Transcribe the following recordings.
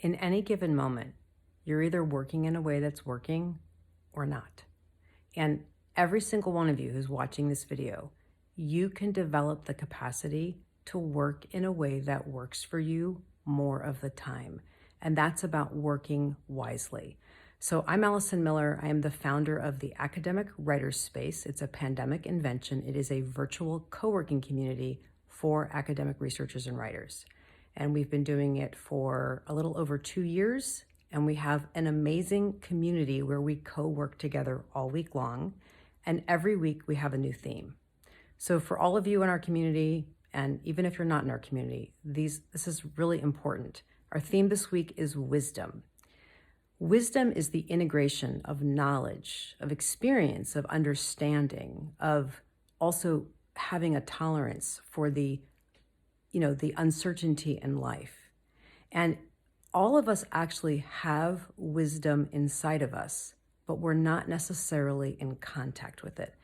In any given moment, you're either working in a way that's working or not. And every single one of you who's watching this video, you can develop the capacity to work in a way that works for you more of the time. And that's about working wisely. So I'm Allison Miller. I am the founder of the Academic Writers Space. It's a pandemic invention. It is a virtual co-working community for academic researchers and writers. And we've been doing it for a little over 2 years. And we have an amazing community where we co-work together all week long. And every week we have a new theme. So for all of you in our community, and even if you're not in our community, this is really important. Our theme this week is wisdom. Wisdom is the integration of knowledge, of experience, of understanding, of also having a tolerance for the uncertainty in life. And all of us actually have wisdom inside of us, but we're not necessarily in contact with it.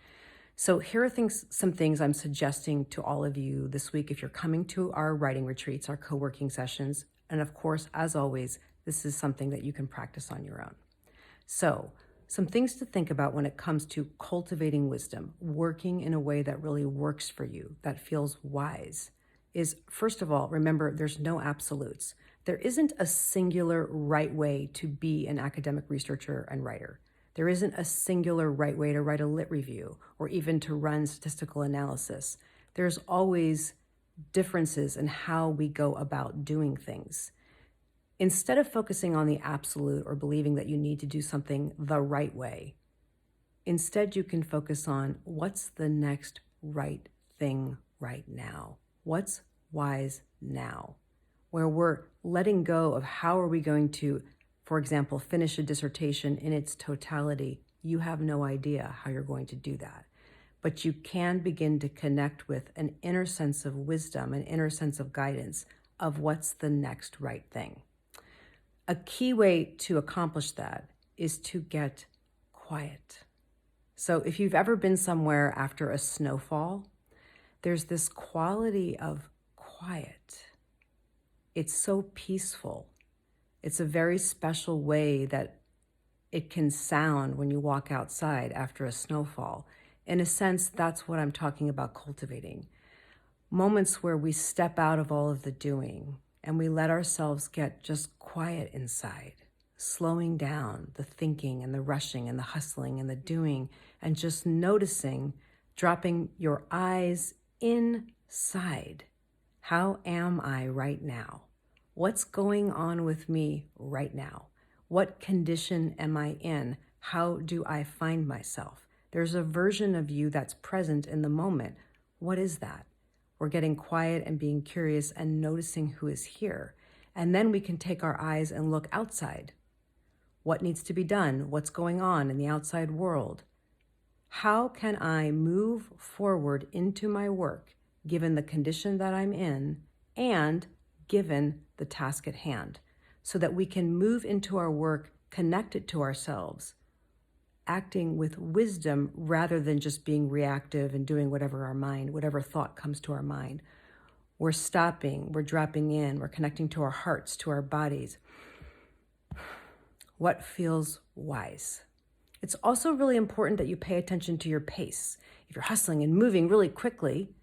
So here are some things I'm suggesting to all of you this week if you're coming to our writing retreats, our co-working sessions. And of course, as always, this is something that you can practice on your own. So some things to think about when it comes to cultivating wisdom, working in a way that really works for you, that feels wise, is first of all, remember there's no absolutes. There isn't a singular right way to be an academic researcher and writer. There isn't a singular right way to write a lit review or even to run statistical analysis. There's always differences in how we go about doing things. Instead of focusing on the absolute or believing that you need to do something the right way, instead you can focus on what's the next right thing right now. What's wise now? Where we're letting go of how are we going to, for example, finish a dissertation in its totality. You have no idea how you're going to do that. But you can begin to connect with an inner sense of wisdom, an inner sense of guidance of what's the next right thing. A key way to accomplish that is to get quiet. So if you've ever been somewhere after a snowfall, there's this quality of quiet. It's so peaceful. It's a very special way that it can sound when you walk outside after a snowfall. In a sense, that's what I'm talking about cultivating. Moments where we step out of all of the doing and we let ourselves get just quiet inside, slowing down the thinking and the rushing and the hustling and the doing, and just noticing, dropping your eyes inside. How am I right now? What's going on with me right now? What condition am I in? How do I find myself? There's a version of you that's present in the moment. What is that? We're getting quiet and being curious and noticing who is here. And then we can take our eyes and look outside. What needs to be done? What's going on in the outside world? How can I move forward into my work given the condition that I'm in and given the task at hand, so that we can move into our work connected to ourselves, acting with wisdom rather than just being reactive and doing whatever thought comes to our mind. We're stopping, we're dropping in, we're connecting to our hearts, to our bodies. What feels wise? It's also really important that you pay attention to your pace. If you're hustling and moving really quickly,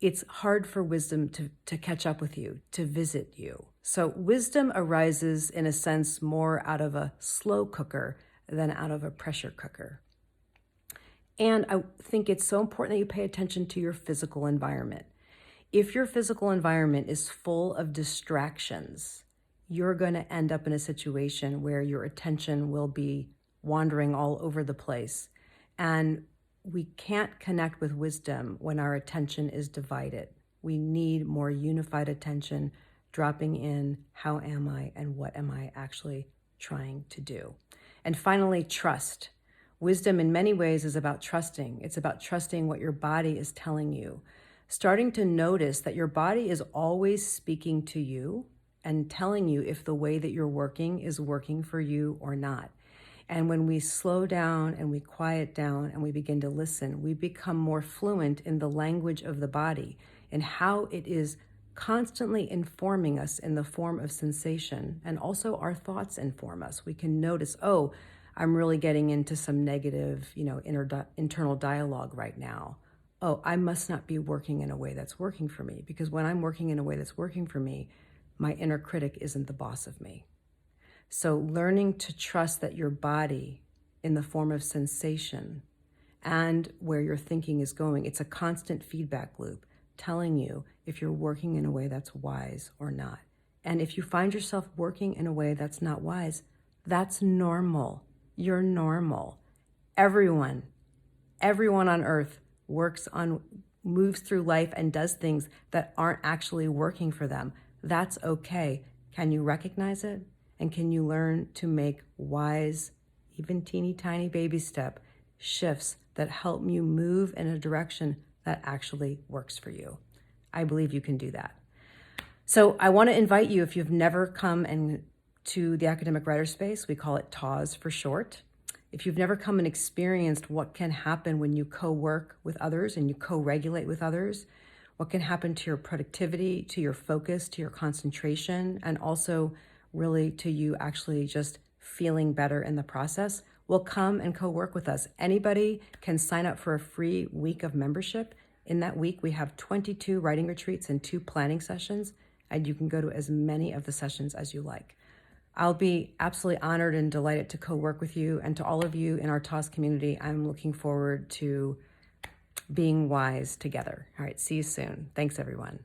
it's hard for wisdom to catch up with you, to visit you. So wisdom arises, in a sense, more out of a slow cooker than out of a pressure cooker. And I think it's so important that you pay attention to your physical environment. If your physical environment is full of distractions, you're going to end up in a situation where your attention will be wandering all over the place. And we can't connect with wisdom when our attention is divided. We need more unified attention, dropping in, how am I and what am I actually trying to do? And finally, trust. Wisdom in many ways is about trusting. It's about trusting what your body is telling you. Starting to notice that your body is always speaking to you and telling you if the way that you're working is working for you or not. And when we slow down and we quiet down and we begin to listen, we become more fluent in the language of the body and how it is constantly informing us in the form of sensation, and also our thoughts inform us. We can notice, oh, I'm really getting into some negative, internal dialogue right now. Oh, I must not be working in a way that's working for me, because when I'm working in a way that's working for me, my inner critic isn't the boss of me. So learning to trust that your body in the form of sensation and where your thinking is going, it's a constant feedback loop telling you if you're working in a way that's wise or not. And if you find yourself working in a way that's not wise, that's normal. You're normal. Everyone on earth moves through life and does things that aren't actually working for them. That's okay. Can you recognize it? And can you learn to make wise, even teeny tiny baby step shifts that help you move in a direction that actually works for you? I believe you can do that. So I want to invite you, if you've never come to the academic writer space, we call it TAWS for short. If you've never come and experienced what can happen when you co-work with others and you co-regulate with others, what can happen to your productivity, to your focus, to your concentration, and also really to you actually just feeling better in the process, well, come and co-work with us. Anybody can sign up for a free week of membership. In that week, we have 22 writing retreats and 2 planning sessions, and you can go to as many of the sessions as you like. I'll be absolutely honored and delighted to co-work with you, and to all of you in our TAWS community, I'm looking forward to being wise together. All right, see you soon. Thanks, everyone.